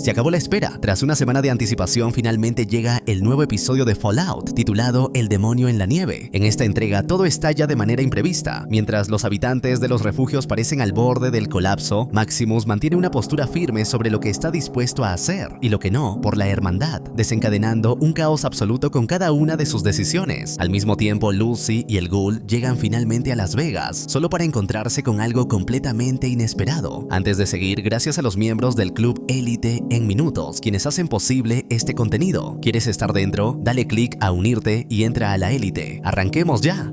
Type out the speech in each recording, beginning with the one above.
Se acabó la espera. Tras una semana de anticipación, finalmente llega el nuevo episodio de Fallout, titulado El demonio en la nieve. En esta entrega, todo estalla de manera imprevista. Mientras los habitantes de los refugios parecen al borde del colapso, Maximus mantiene una postura firme sobre lo que está dispuesto a hacer y lo que no por la hermandad, desencadenando un caos absoluto con cada una de sus decisiones. Al mismo tiempo, Lucy y el Ghoul llegan finalmente a Las Vegas, solo para encontrarse con algo completamente inesperado. Antes de seguir, gracias a los miembros del Club Élite en Minutos, quienes hacen posible este contenido. ¿Quieres estar dentro? Dale clic a unirte y entra a la élite. ¡Arranquemos ya!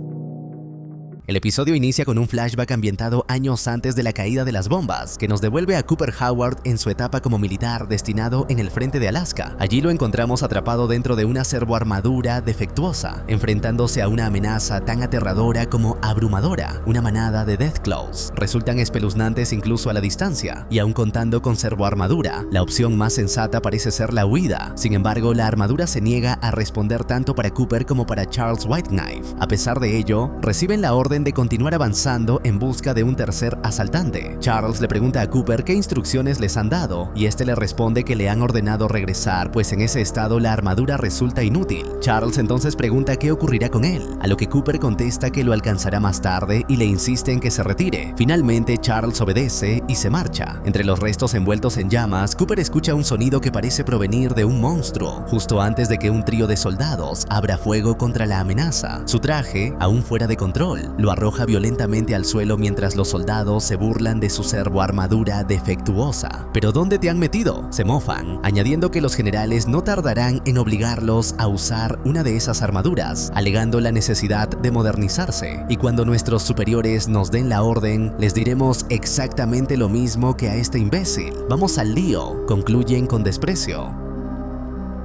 El episodio inicia con un flashback ambientado años antes de la caída de las bombas, que nos devuelve a Cooper Howard en su etapa como militar destinado en el frente de Alaska. Allí lo encontramos atrapado dentro de una servoarmadura defectuosa, enfrentándose a una amenaza tan aterradora como abrumadora. Una manada de Deathclaws resultan espeluznantes incluso a la distancia, y aun contando con servoarmadura, la opción más sensata parece ser la huida. Sin embargo, la armadura se niega a responder tanto para Cooper como para Charles Whiteknife. A pesar de ello, reciben la orden de continuar avanzando en busca de un tercer asaltante. Charles le pregunta a Cooper qué instrucciones les han dado, y este le responde que le han ordenado regresar, pues en ese estado la armadura resulta inútil. Charles entonces pregunta qué ocurrirá con él, a lo que Cooper contesta que lo alcanzará más tarde y le insiste en que se retire. Finalmente, Charles obedece y se marcha. Entre los restos envueltos en llamas, Cooper escucha un sonido que parece provenir de un monstruo, justo antes de que un trío de soldados abra fuego contra la amenaza. Su traje, aún fuera de control, lo arroja violentamente al suelo mientras los soldados se burlan de su servoarmadura defectuosa. ¿Pero dónde te han metido?, se mofan, añadiendo que los generales no tardarán en obligarlos a usar una de esas armaduras, alegando la necesidad de modernizarse. Y cuando nuestros superiores nos den la orden, les diremos exactamente lo mismo que a este imbécil. Vamos al lío, concluyen con desprecio.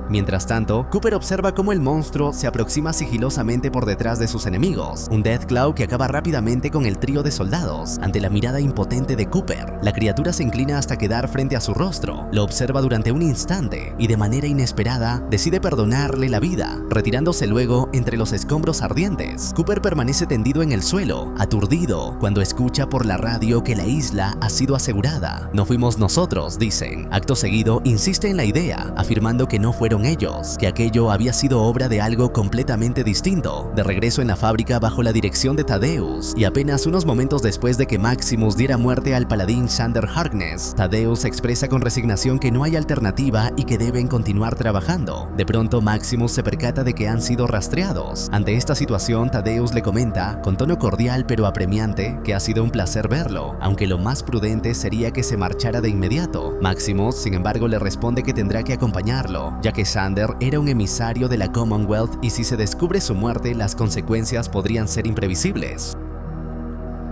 Mientras tanto, Cooper observa cómo el monstruo se aproxima sigilosamente por detrás de sus enemigos, un Deathclaw que acaba rápidamente con el trío de soldados. Ante la mirada impotente de Cooper, la criatura se inclina hasta quedar frente a su rostro, lo observa durante un instante y de manera inesperada decide perdonarle la vida, retirándose luego entre los escombros ardientes. Cooper permanece tendido en el suelo, aturdido, cuando escucha por la radio que la isla ha sido asegurada. No fuimos nosotros, dicen. Acto seguido, insiste en la idea, afirmando que no fueron ellos, que aquello había sido obra de algo completamente distinto. De regreso en la fábrica bajo la dirección de Thaddeus, y apenas unos momentos después de que Maximus diera muerte al paladín Xander Harkness, Thaddeus expresa con resignación que no hay alternativa y que deben continuar trabajando. De pronto, Maximus se percata de que han sido rastreados. Ante esta situación, Thaddeus le comenta, con tono cordial pero apremiante, que ha sido un placer verlo, aunque lo más prudente sería que se marchara de inmediato. Maximus, sin embargo, le responde que tendrá que acompañarlo, ya que Xander era un emisario de la Commonwealth y si se descubre su muerte, las consecuencias podrían ser imprevisibles.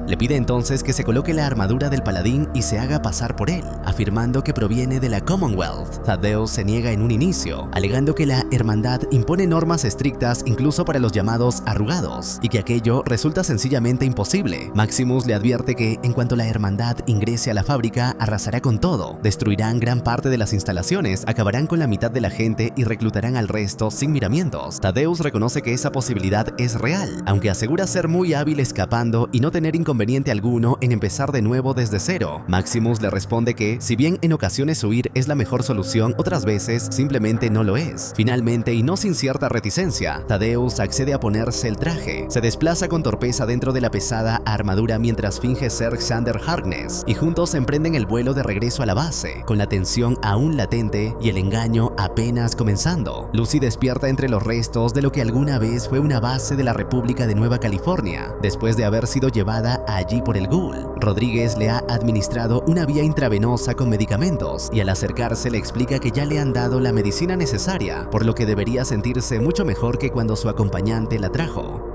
Le pide entonces que se coloque la armadura del paladín y se haga pasar por él, afirmando que proviene de la Commonwealth. Thaddeus se niega en un inicio, alegando que la hermandad impone normas estrictas incluso para los llamados arrugados, y que aquello resulta sencillamente imposible. Maximus le advierte que, en cuanto la hermandad ingrese a la fábrica, arrasará con todo, destruirán gran parte de las instalaciones, acabarán con la mitad de la gente y reclutarán al resto sin miramientos. Thaddeus reconoce que esa posibilidad es real, aunque asegura ser muy hábil escapando y no tener inconveniente alguno en empezar de nuevo desde cero. Maximus le responde que, si bien en ocasiones huir es la mejor solución, otras veces simplemente no lo es. Finalmente, y no sin cierta reticencia, Thaddeus accede a ponerse el traje. Se desplaza con torpeza dentro de la pesada armadura mientras finge ser Xander Harkness, y juntos emprenden el vuelo de regreso a la base, con la tensión aún latente y el engaño apenas comenzando. Lucy despierta entre los restos de lo que alguna vez fue una base de la República de Nueva California, después de haber sido llevada allí por el Ghoul. Rodríguez le ha administrado una vía intravenosa con medicamentos y al acercarse le explica que ya le han dado la medicina necesaria, por lo que debería sentirse mucho mejor que cuando su acompañante la trajo.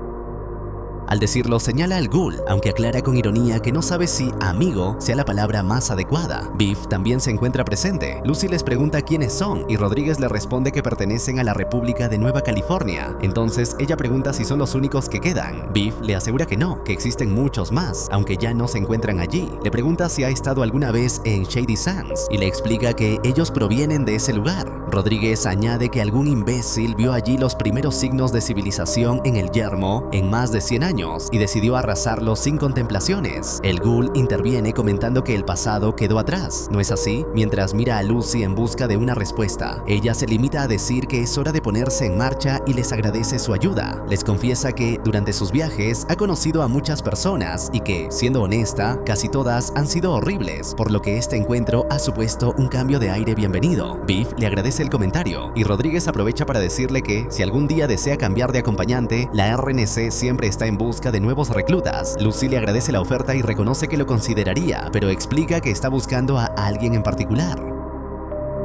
Al decirlo, señala al Ghoul, aunque aclara con ironía que no sabe si amigo sea la palabra más adecuada. Biff también se encuentra presente. Lucy les pregunta quiénes son y Rodríguez le responde que pertenecen a la República de Nueva California. Entonces ella pregunta si son los únicos que quedan. Biff le asegura que no, que existen muchos más, aunque ya no se encuentran allí. Le pregunta si ha estado alguna vez en Shady Sands y le explica que ellos provienen de ese lugar. Rodríguez añade que algún imbécil vio allí los primeros signos de civilización en el yermo en más de 100 años. años y decidió arrasarlo sin contemplaciones. El ghoul interviene comentando que el pasado quedó atrás. ¿No es así? Mientras mira a Lucy en busca de una respuesta, ella se limita a decir que es hora de ponerse en marcha y les agradece su ayuda. Les confiesa que durante sus viajes ha conocido a muchas personas y que, siendo honesta, casi todas han sido horribles, por lo que este encuentro ha supuesto un cambio de aire bienvenido. Biff le agradece el comentario y Rodríguez aprovecha para decirle que si algún día desea cambiar de acompañante, la RNC siempre está en busca de nuevos reclutas. Lucy le agradece la oferta y reconoce que lo consideraría, pero explica que está buscando a alguien en particular.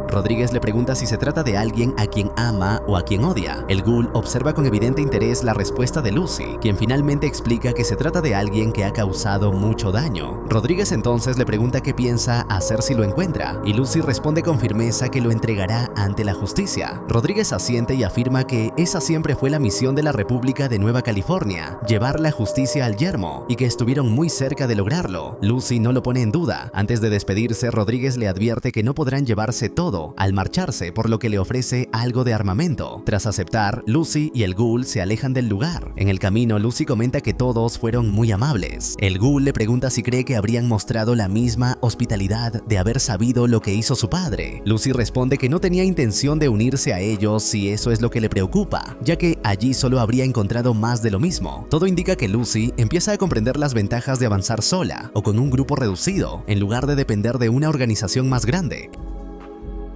Rodríguez le pregunta si se trata de alguien a quien ama o a quien odia. El ghoul observa con evidente interés la respuesta de Lucy, quien finalmente explica que se trata de alguien que ha causado mucho daño. Rodríguez entonces le pregunta qué piensa hacer si lo encuentra, y Lucy responde con firmeza que lo entregará ante la justicia. Rodríguez asiente y afirma que esa siempre fue la misión de la República de Nueva California, llevar la justicia al yermo, y que estuvieron muy cerca de lograrlo. Lucy no lo pone en duda. Antes de despedirse, Rodríguez le advierte que no podrán llevarse todo al marcharse, por lo que le ofrece algo de armamento. Tras aceptar, Lucy y el ghoul se alejan del lugar. En el camino, Lucy comenta que todos fueron muy amables. El ghoul le pregunta si cree que habrían mostrado la misma hospitalidad de haber sabido lo que hizo su padre. Lucy responde que no tenía intención de unirse a ellos si eso es lo que le preocupa, ya que allí solo habría encontrado más de lo mismo. Todo indica que Lucy empieza a comprender las ventajas de avanzar sola o con un grupo reducido, en lugar de depender de una organización más grande.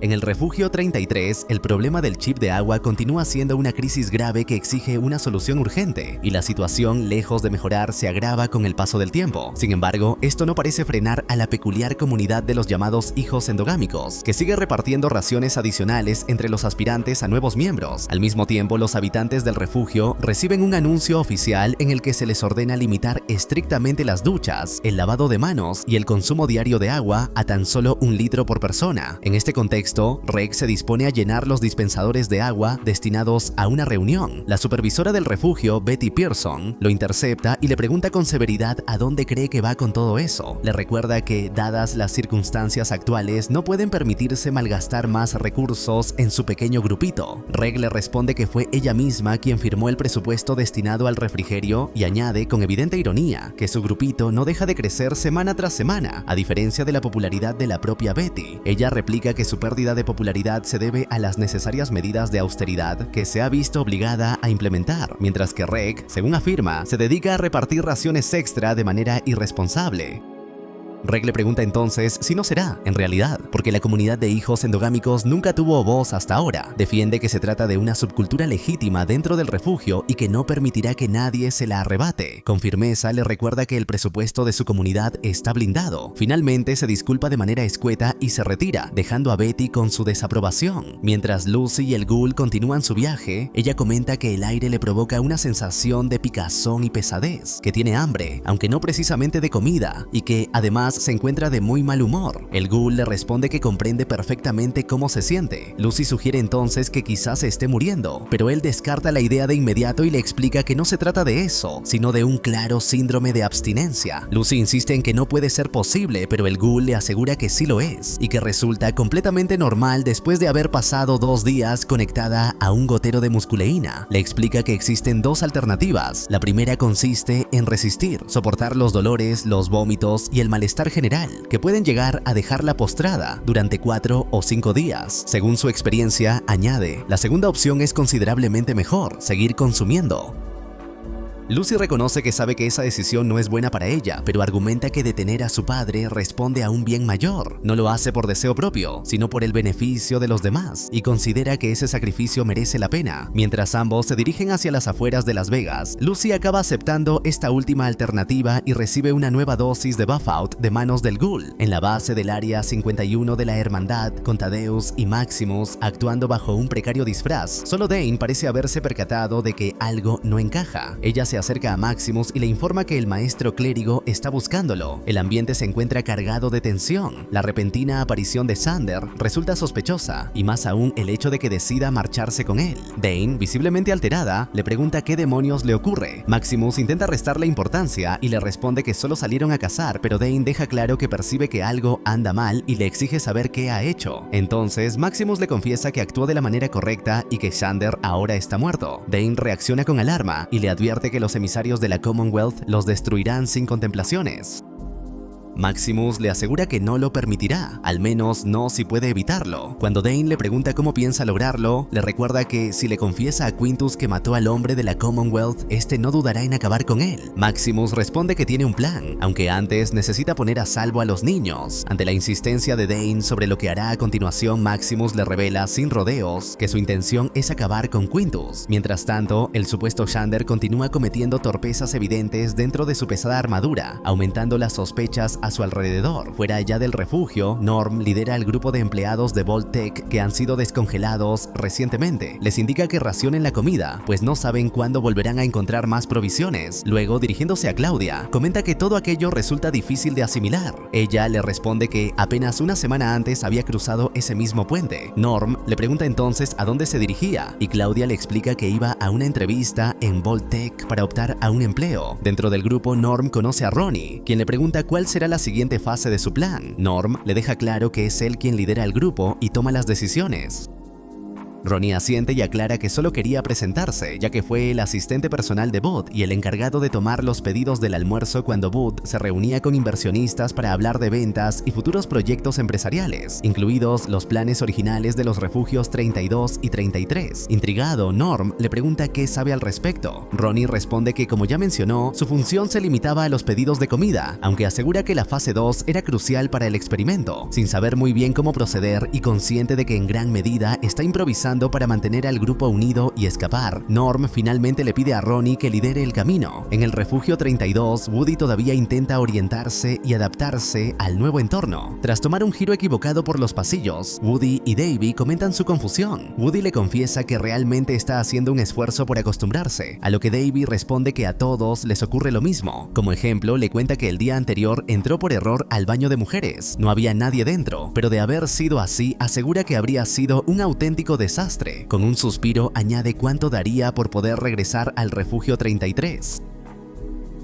En el refugio 33, el problema del chip de agua continúa siendo una crisis grave que exige una solución urgente, y la situación, lejos de mejorar, se agrava con el paso del tiempo. Sin embargo, esto no parece frenar a la peculiar comunidad de los llamados hijos endogámicos, que sigue repartiendo raciones adicionales entre los aspirantes a nuevos miembros. Al mismo tiempo, los habitantes del refugio reciben un anuncio oficial en el que se les ordena limitar estrictamente las duchas, el lavado de manos y el consumo diario de agua a tan solo 1 litro por persona. En este contexto, Reg se dispone a llenar los dispensadores de agua destinados a una reunión. La supervisora del refugio, Betty Pearson, lo intercepta y le pregunta con severidad a dónde cree que va con todo eso. Le recuerda que, dadas las circunstancias actuales, no pueden permitirse malgastar más recursos en su pequeño grupito. Reg le responde que fue ella misma quien firmó el presupuesto destinado al refrigerio y añade con evidente ironía que su grupito no deja de crecer semana tras semana, a diferencia de la popularidad de la propia Betty. Ella replica que su pérdida de popularidad se debe a las necesarias medidas de austeridad que se ha visto obligada a implementar, mientras que Reg, según afirma, se dedica a repartir raciones extra de manera irresponsable. Reg le pregunta entonces si no será, en realidad, porque la comunidad de hijos endogámicos nunca tuvo voz hasta ahora. Defiende que se trata de una subcultura legítima dentro del refugio y que no permitirá que nadie se la arrebate. Con firmeza le recuerda que el presupuesto de su comunidad está blindado. Finalmente se disculpa de manera escueta y se retira, dejando a Betty con su desaprobación. Mientras Lucy y el ghoul continúan su viaje, ella comenta que el aire le provoca una sensación de picazón y pesadez, que tiene hambre, aunque no precisamente de comida, y que además se encuentra de muy mal humor. El ghoul le responde que comprende perfectamente cómo se siente. Lucy sugiere entonces que quizás se esté muriendo, pero él descarta la idea de inmediato y le explica que no se trata de eso, sino de un claro síndrome de abstinencia. Lucy insiste en que no puede ser posible, pero el ghoul le asegura que sí lo es, y que resulta completamente normal después de haber pasado 2 días conectada a un gotero de musculeína. Le explica que existen 2 alternativas. La primera consiste en resistir, soportar los dolores, los vómitos y el malestar general, que pueden llegar a dejarla postrada durante 4 o 5 días. Según su experiencia, añade, la segunda opción es considerablemente mejor, seguir consumiendo. Lucy reconoce que sabe que esa decisión no es buena para ella, pero argumenta que detener a su padre responde a un bien mayor. No lo hace por deseo propio, sino por el beneficio de los demás, y considera que ese sacrificio merece la pena. Mientras ambos se dirigen hacia las afueras de Las Vegas, Lucy acaba aceptando esta última alternativa y recibe una nueva dosis de Buffout de manos del ghoul, en la base del Área 51 de la Hermandad, con Thaddeus y Maximus actuando bajo un precario disfraz. Solo Dane parece haberse percatado de que algo no encaja. Ella se acerca a Maximus y le informa que el maestro clérigo está buscándolo. El ambiente se encuentra cargado de tensión. La repentina aparición de Xander resulta sospechosa, y más aún el hecho de que decida marcharse con él. Dane, visiblemente alterada, le pregunta qué demonios le ocurre. Maximus intenta restarle importancia y le responde que solo salieron a cazar, pero Dane deja claro que percibe que algo anda mal y le exige saber qué ha hecho. Entonces, Maximus le confiesa que actuó de la manera correcta y que Xander ahora está muerto. Dane reacciona con alarma y le advierte que los los emisarios de la Commonwealth los destruirán sin contemplaciones. Maximus le asegura que no lo permitirá, al menos no si puede evitarlo. Cuando Dane le pregunta cómo piensa lograrlo, le recuerda que si le confiesa a Quintus que mató al hombre de la Commonwealth, este no dudará en acabar con él. Maximus responde que tiene un plan, aunque antes necesita poner a salvo a los niños. Ante la insistencia de Dane sobre lo que hará a continuación, Maximus le revela sin rodeos que su intención es acabar con Quintus. Mientras tanto, el supuesto Xander continúa cometiendo torpezas evidentes dentro de su pesada armadura, aumentando las sospechas a su alrededor. Fuera ya del refugio, Norm lidera al grupo de empleados de Vault-Tec que han sido descongelados recientemente. Les indica que racionen la comida, pues no saben cuándo volverán a encontrar más provisiones. Luego, dirigiéndose a Claudia, comenta que todo aquello resulta difícil de asimilar. Ella le responde que apenas una semana antes había cruzado ese mismo puente. Norm le pregunta entonces a dónde se dirigía, y Claudia le explica que iba a una entrevista en Vault-Tec para optar a un empleo. Dentro del grupo, Norm conoce a Ronnie, quien le pregunta cuál será la siguiente fase de su plan. Norm le deja claro que es él quien lidera el grupo y toma las decisiones. Ronnie asiente y aclara que solo quería presentarse, ya que fue el asistente personal de Bud y el encargado de tomar los pedidos del almuerzo cuando Bud se reunía con inversionistas para hablar de ventas y futuros proyectos empresariales, incluidos los planes originales de los refugios 32 y 33. Intrigado, Norm le pregunta qué sabe al respecto. Ronnie responde que, como ya mencionó, su función se limitaba a los pedidos de comida, aunque asegura que la fase 2 era crucial para el experimento. Sin saber muy bien cómo proceder y consciente de que en gran medida está improvisando para mantener al grupo unido y escapar, Norm finalmente le pide a Ronnie que lidere el camino. En el refugio 32, Woody todavía intenta orientarse y adaptarse al nuevo entorno. Tras tomar un giro equivocado por los pasillos, Woody y Davey comentan su confusión. Woody le confiesa que realmente está haciendo un esfuerzo por acostumbrarse, a lo que Davey responde que a todos les ocurre lo mismo. Como ejemplo, le cuenta que el día anterior entró por error al baño de mujeres. No había nadie dentro, pero de haber sido así, asegura que habría sido un auténtico desastre. Con un suspiro añade cuánto daría por poder regresar al refugio 33.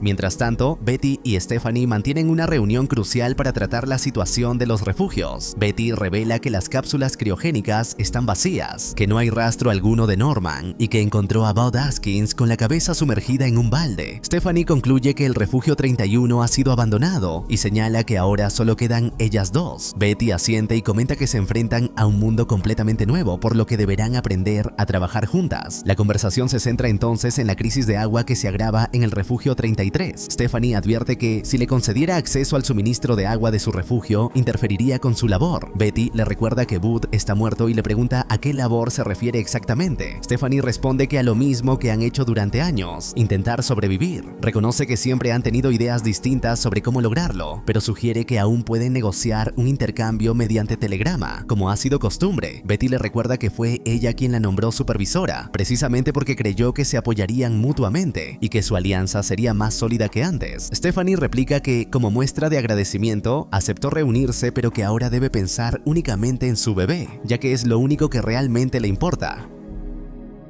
Mientras tanto, Betty y Stephanie mantienen una reunión crucial para tratar la situación de los refugios. Betty revela que las cápsulas criogénicas están vacías, que no hay rastro alguno de Norman y que encontró a Bud Askins con la cabeza sumergida en un balde. Stephanie concluye que el refugio 31 ha sido abandonado y señala que ahora solo quedan ellas dos. Betty asiente y comenta que se enfrentan a un mundo completamente nuevo, por lo que deberán aprender a trabajar juntas. La conversación se centra entonces en la crisis de agua que se agrava en el refugio 33. Stephanie advierte que si le concediera acceso al suministro de agua de su refugio, interferiría con su labor. Betty le recuerda que Bud está muerto y le pregunta a qué labor se refiere exactamente. Stephanie responde que a lo mismo que han hecho durante años, intentar sobrevivir. Reconoce que siempre han tenido ideas distintas sobre cómo lograrlo, pero sugiere que aún pueden negociar un intercambio mediante telegrama, como ha sido costumbre. Betty le recuerda que fue ella quien la nombró supervisora, precisamente porque creyó que se apoyarían mutuamente y que su alianza sería más sólida que antes. Stephanie replica que, como muestra de agradecimiento, aceptó reunirse, pero que ahora debe pensar únicamente en su bebé, ya que es lo único que realmente le importa.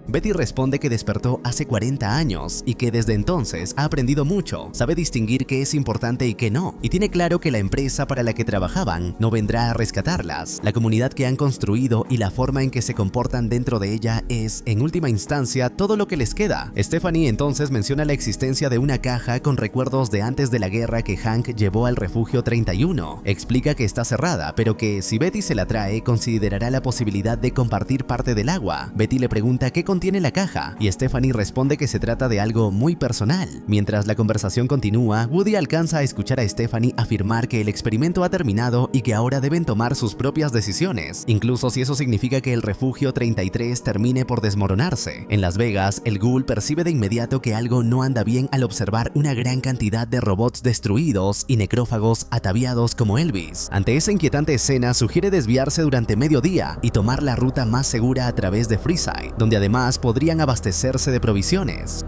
Betty responde que despertó hace 40 años y que desde entonces ha aprendido mucho, sabe distinguir qué es importante y qué no, y tiene claro que la empresa para la que trabajaban no vendrá a rescatarlas. La comunidad que han construido y la forma en que se comportan dentro de ella es, en última instancia, todo lo que les queda. Stephanie entonces menciona la existencia de una caja con recuerdos de antes de la guerra que Hank llevó al refugio 31. Explica que está cerrada, pero que si Betty se la trae, considerará la posibilidad de compartir parte del agua. Betty le pregunta qué contiene la caja y Stephanie responde que se trata de algo muy personal. Mientras la conversación continúa, Woody alcanza a escuchar a Stephanie afirmar que el experimento ha terminado y que ahora deben tomar sus propias decisiones, incluso si eso significa que el refugio 33 termine por desmoronarse. En Las Vegas, el Ghoul percibe de inmediato que algo no anda bien al observar una gran cantidad de robots destruidos y necrófagos ataviados como Elvis. Ante esa inquietante escena, sugiere desviarse durante mediodía y tomar la ruta más segura a través de Freeside, donde además podrían abastecerse de provisiones.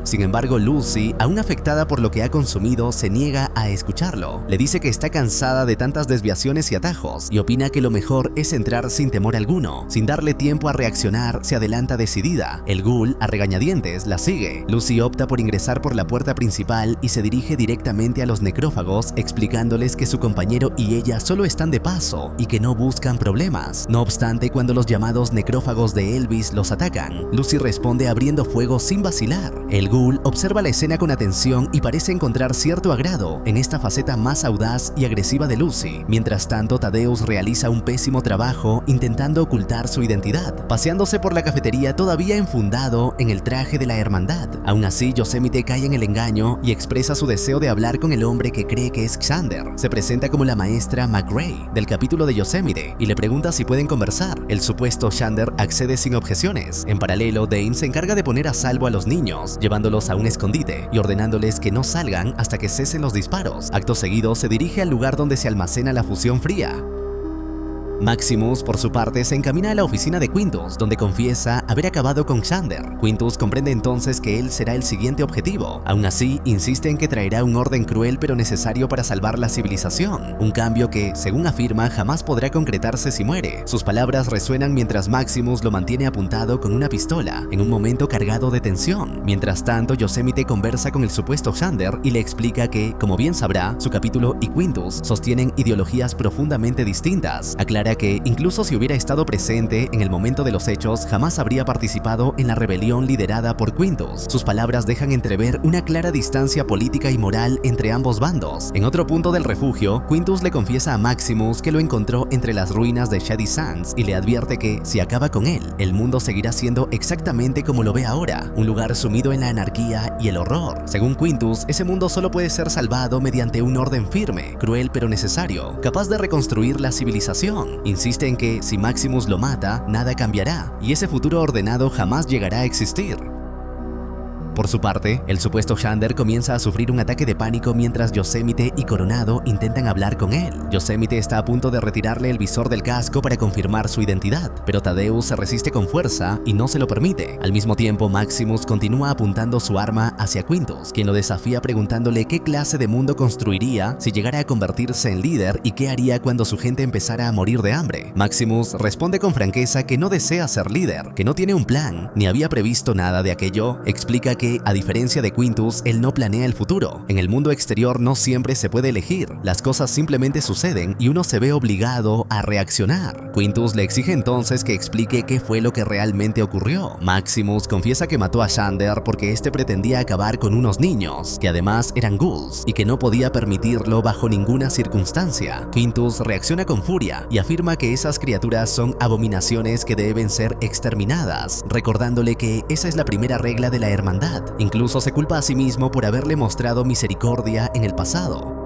Sin embargo, Lucy, aún afectada por lo que ha consumido, se niega a escucharlo. Le dice que está cansada de tantas desviaciones y atajos y opina que lo mejor es entrar sin temor alguno. Sin darle tiempo a reaccionar, se adelanta decidida. El Ghoul, a regañadientes, la sigue. Lucy opta por ingresar por la puerta principal y se dirige directamente a los necrófagos, explicándoles que su compañero y ella solo están de paso y que no buscan problemas. No obstante, cuando los llamados necrófagos de Elvis los atacan, Lucy responde abriendo fuego sin vacilar. El El ghoul observa la escena con atención y parece encontrar cierto agrado en esta faceta más audaz y agresiva de Lucy. Mientras tanto, Thaddeus realiza un pésimo trabajo intentando ocultar su identidad, paseándose por la cafetería todavía enfundado en el traje de la hermandad. Aún así, Yosemite cae en el engaño y expresa su deseo de hablar con el hombre que cree que es Xander. Se presenta como la maestra McRae del capítulo de Yosemite y le pregunta si pueden conversar. El supuesto Xander accede sin objeciones. En paralelo, Dane se encarga de poner a salvo a los niños, llevándolos a un escondite y ordenándoles que no salgan hasta que cesen los disparos. Acto seguido, se dirige al lugar donde se almacena la fusión fría. Maximus, por su parte, se encamina a la oficina de Quintus, donde confiesa haber acabado con Xander. Quintus comprende entonces que él será el siguiente objetivo. Aún así, insiste en que traerá un orden cruel pero necesario para salvar la civilización. Un cambio que, según afirma, jamás podrá concretarse si muere. Sus palabras resuenan mientras Maximus lo mantiene apuntado con una pistola, en un momento cargado de tensión. Mientras tanto, Yosemite conversa con el supuesto Xander y le explica que, como bien sabrá, su capítulo y Quintus sostienen ideologías profundamente distintas. Aclara que, incluso si hubiera estado presente en el momento de los hechos, jamás habría participado en la rebelión liderada por Quintus. Sus palabras dejan entrever una clara distancia política y moral entre ambos bandos. En otro punto del refugio, Quintus le confiesa a Maximus que lo encontró entre las ruinas de Shady Sands y le advierte que, si acaba con él, el mundo seguirá siendo exactamente como lo ve ahora, un lugar sumido en la anarquía y el horror. Según Quintus, ese mundo solo puede ser salvado mediante un orden firme, cruel pero necesario, capaz de reconstruir la civilización. Insiste en que, si Maximus lo mata, nada cambiará, y ese futuro ordenado jamás llegará a existir. Por su parte, el supuesto Xander comienza a sufrir un ataque de pánico mientras Yosemite y Coronado intentan hablar con él. Yosemite está a punto de retirarle el visor del casco para confirmar su identidad, pero Thaddeus se resiste con fuerza y no se lo permite. Al mismo tiempo, Maximus continúa apuntando su arma hacia Quintus, quien lo desafía preguntándole qué clase de mundo construiría si llegara a convertirse en líder y qué haría cuando su gente empezara a morir de hambre. Maximus responde con franqueza que no desea ser líder, que no tiene un plan, ni había previsto nada de aquello. Explica que, a diferencia de Quintus, él no planea el futuro. En el mundo exterior no siempre se puede elegir. Las cosas simplemente suceden y uno se ve obligado a reaccionar. Quintus le exige entonces que explique qué fue lo que realmente ocurrió. Maximus confiesa que mató a Xander porque este pretendía acabar con unos niños, que además eran ghouls, y que no podía permitirlo bajo ninguna circunstancia. Quintus reacciona con furia y afirma que esas criaturas son abominaciones que deben ser exterminadas, recordándole que esa es la primera regla de la hermandad. Incluso se culpa a sí mismo por haberle mostrado misericordia en el pasado.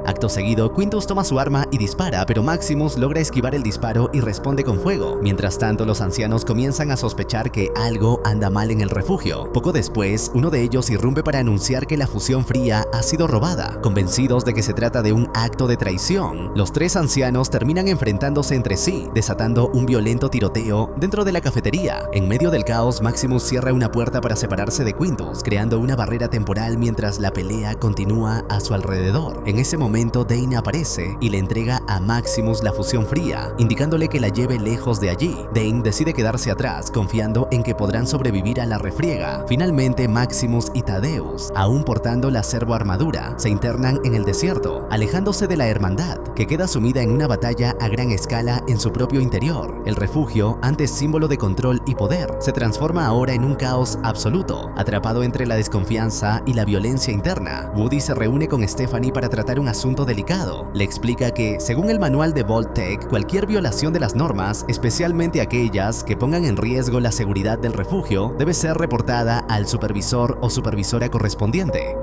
Acto seguido, Quintus toma su arma y dispara, pero Maximus logra esquivar el disparo y responde con fuego. Mientras tanto, los ancianos comienzan a sospechar que algo anda mal en el refugio. Poco después, uno de ellos irrumpe para anunciar que la fusión fría ha sido robada. Convencidos de que se trata de un acto de traición, los tres ancianos terminan enfrentándose entre sí, desatando un violento tiroteo dentro de la cafetería. En medio del caos, Maximus cierra una puerta para separarse de Quintus, creando una barrera temporal mientras la pelea continúa a su alrededor. En ese momento, Dane aparece y le entrega a Maximus la fusión fría, indicándole que la lleve lejos de allí. Dane decide quedarse atrás, confiando en que podrán sobrevivir a la refriega. Finalmente, Maximus y Thaddeus, aún portando la servoarmadura, se internan en el desierto, alejándose de la hermandad, que queda sumida en una batalla a gran escala en su propio interior. El refugio, antes símbolo de control y poder, se transforma ahora en un caos absoluto, atrapado entre la desconfianza y la violencia interna. Woody se reúne con Stephanie para tratar un asunto delicado. Le explica que, según el manual de Vault-Tec, cualquier violación de las normas, especialmente aquellas que pongan en riesgo la seguridad del refugio, debe ser reportada al supervisor o supervisora correspondiente.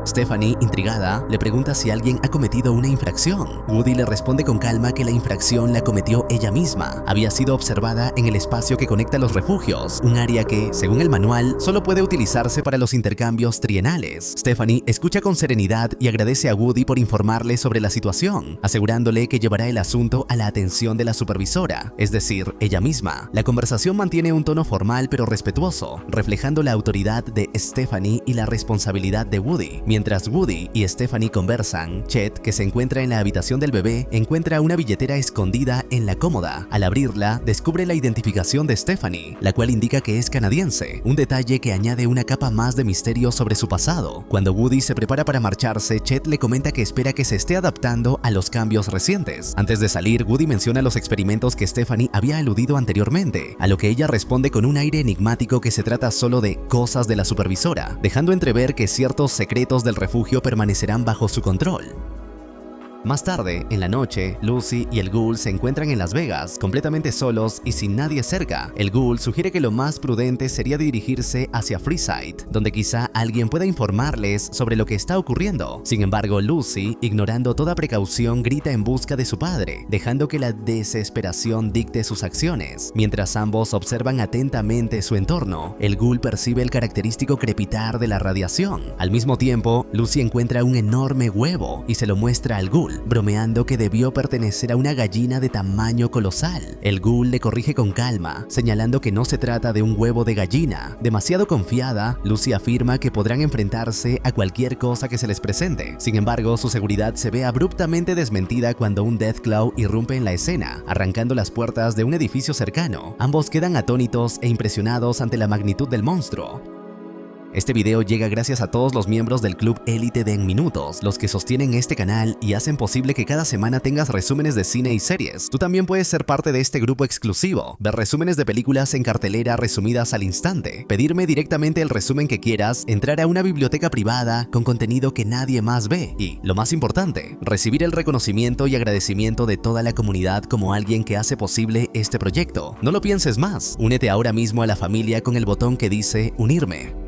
Stephanie, intrigada, le pregunta si alguien ha cometido una infracción. Woody le responde con calma que la infracción la cometió ella misma. Había sido observada en el espacio que conecta los refugios, un área que, según el manual, solo puede utilizarse para los intercambios trienales. Stephanie escucha con serenidad y agradece a Woody por informarle sobre la situación, asegurándole que llevará el asunto a la atención de la supervisora, es decir, ella misma. La conversación mantiene un tono formal pero respetuoso, reflejando la autoridad de Stephanie y la responsabilidad de Woody. Mientras Woody y Stephanie conversan, Chet, que se encuentra en la habitación del bebé, encuentra una billetera escondida en la cómoda. Al abrirla, descubre la identificación de Stephanie, la cual indica que es canadiense, un detalle que añade una capa más de misterio sobre su pasado. Cuando Woody se prepara para marcharse, Chet le comenta que espera que se esté adaptando a los cambios recientes. Antes de salir, Woody menciona los experimentos que Stephanie había aludido anteriormente, a lo que ella responde con un aire enigmático que se trata solo de cosas de la supervisora, dejando entrever que ciertos secretos del refugio permanecerán bajo su control. Más tarde, en la noche, Lucy y el Ghoul se encuentran en Las Vegas, completamente solos y sin nadie cerca. El Ghoul sugiere que lo más prudente sería dirigirse hacia Freeside, donde quizá alguien pueda informarles sobre lo que está ocurriendo. Sin embargo, Lucy, ignorando toda precaución, grita en busca de su padre, dejando que la desesperación dicte sus acciones. Mientras ambos observan atentamente su entorno, el Ghoul percibe el característico crepitar de la radiación. Al mismo tiempo, Lucy encuentra un enorme huevo y se lo muestra al Ghoul, bromeando que debió pertenecer a una gallina de tamaño colosal. El Ghoul le corrige con calma, señalando que no se trata de un huevo de gallina. Demasiado confiada, Lucy afirma que podrán enfrentarse a cualquier cosa que se les presente. Sin embargo, su seguridad se ve abruptamente desmentida cuando un Deathclaw irrumpe en la escena, arrancando las puertas de un edificio cercano. Ambos quedan atónitos e impresionados ante la magnitud del monstruo. Este video llega gracias a todos los miembros del Club Élite de En Minutos, los que sostienen este canal y hacen posible que cada semana tengas resúmenes de cine y series. Tú también puedes ser parte de este grupo exclusivo, ver resúmenes de películas en cartelera resumidas al instante, pedirme directamente el resumen que quieras, entrar a una biblioteca privada con contenido que nadie más ve y, lo más importante, recibir el reconocimiento y agradecimiento de toda la comunidad como alguien que hace posible este proyecto. No lo pienses más, únete ahora mismo a la familia con el botón que dice Unirme.